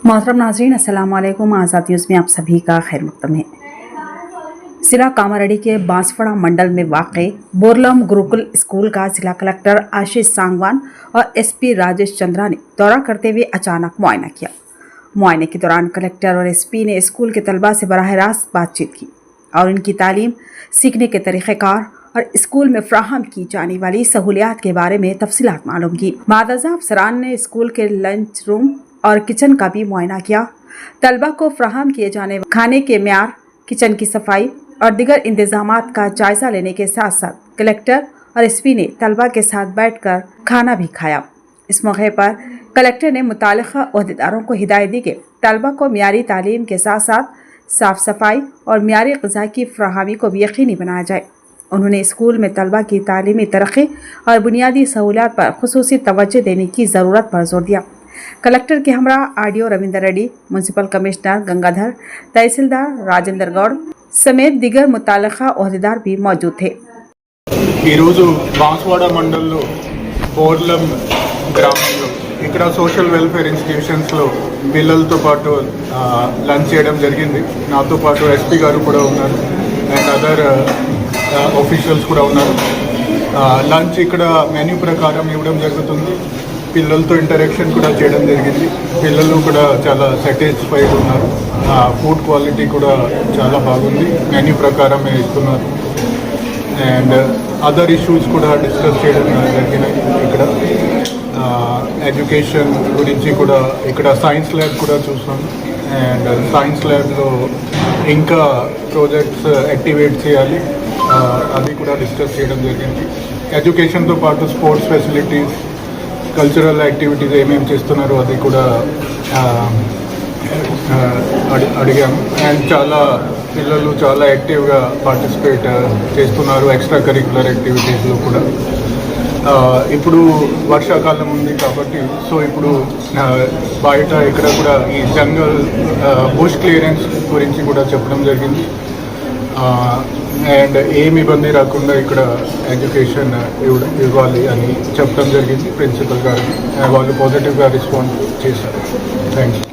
मोहतरम नाज़रीन, अस्सलाम वालेकुम। आज़ाद न्यूज़ में आप सभी का खैर मक़दम है। जिला कामारेड्डी के बांसवाड़ा मंडल में वाक़े बोरलम गुरुकुल स्कूल का जिला कलेक्टर आशीष सांगवान और एसपी राजेश चंद्रा ने दौरा करते हुए अचानक मुआयना किया। मुआयने के दौरान कलेक्टर और एसपी ने स्कूल के तलबा से बराह रास्त बातचीत की और इनकी तालीम, सीखने के तरीक़ेकार और स्कूल में फ्राहम की जाने वाली सहूलियात के बारे में तफसीलात मालूम की। मादजा अफसरान ने स्कूल के लंच रूम और किचन का भी मुआयना किया। तलबा को फ्राहम किए जाने वाले खाने के म्यार, किचन की सफाई और दीगर इंतजामात का जायजा लेने के साथ साथ कलेक्टर और एसपी ने तलबा के साथ बैठकर खाना भी खाया। इस मौके पर कलेक्टर ने मुतालिका ओहदेदारों को हिदायत दी कि तलबा को म्यारी तालीम के साथ साथ साफ सफाई और म्यारी ग़िज़ा की फ्राहमी को भी यकीनी बनाया जाए। उन्होंने स्कूल में तलबा की तालीमी तरक्की और बुनियादी सहूलियात पर खुसूसी तवज्जो देने की ज़रूरत पर जोर दिया। कलेक्टर के हमरा RDO Ravinder Reddy, municipal commissioner Gangadhar, tehsildar Rajendra Goud समेत दिगर मुतालिका ओहदेदार भी मौजूद थे। बांसवाड़ा मंडल बोर्लम ग्रामंलो ఇక్కడ సోషల్ వెల్ఫేర్ ఇన్స్టిట్యూషన్స్లో పిల్లలతో పాటు లంచ్ చేయడం జరిగింది. నాతో పాటు ఎస్పీ గారు కూడా ఉన్నారు అండ్ అదర్ ఆఫీషియల్స్ కూడా ఉన్నారు. లంచ్ ఇక్కడ మెన్యూ ప్రకారం ఇవ్వడం జరుగుతుంది. పిల్లలతో ఇంటరాక్షన్ కూడా చేయడం జరిగింది. పిల్లలు కూడా చాలా సాటిస్ఫైడ్ ఉన్నారు. ఫుడ్ క్వాలిటీ కూడా చాలా బాగుంది. మెన్యూ ప్రకారమే ఇస్తున్నారు అండ్ అదర్ ఇష్యూస్ కూడా డిస్కస్ చేయడం జరిగినాయి. ఇక్కడ ఎడ్యుకేషన్ గురించి కూడా ఇక్కడ సైన్స్ ల్యాబ్ కూడా చూసాం అండ్ సైన్స్ ల్యాబ్లో ఇంకా ప్రాజెక్ట్స్ యాక్టివేట్ చేయాలి, అది కూడా డిస్కస్ చేయడం జరిగింది. ఎడ్యుకేషన్తో పాటు స్పోర్ట్స్ ఫెసిలిటీస్, కల్చరల్ యాక్టివిటీస్ ఏమేమి చేస్తున్నారో అది కూడా అడిగాము అండ్ చాలా పిల్లలు చాలా యాక్టివ్గా పార్టిసిపేట్ చేస్తున్నారు ఎక్స్ట్రా కరిక్యులర్ యాక్టివిటీస్లో కూడా. ఇప్పుడు వర్షాకాలం ఉంది కాబట్టి సో ఇప్పుడు బయట ఇక్కడ కూడా ఈ జంగల్ బుష్ క్లియరెన్స్ గురించి కూడా చెప్పడం జరిగింది అండ్ ఏమి ఇబ్బంది రాకుండా ఇక్కడ ఎడ్యుకేషన్ ఇవ్వాలి అని చెప్పడం జరిగింది. ప్రిన్సిపల్ గారు వాళ్ళు పాజిటివ్గా రెస్పాండ్ చేశారు. థ్యాంక్స్.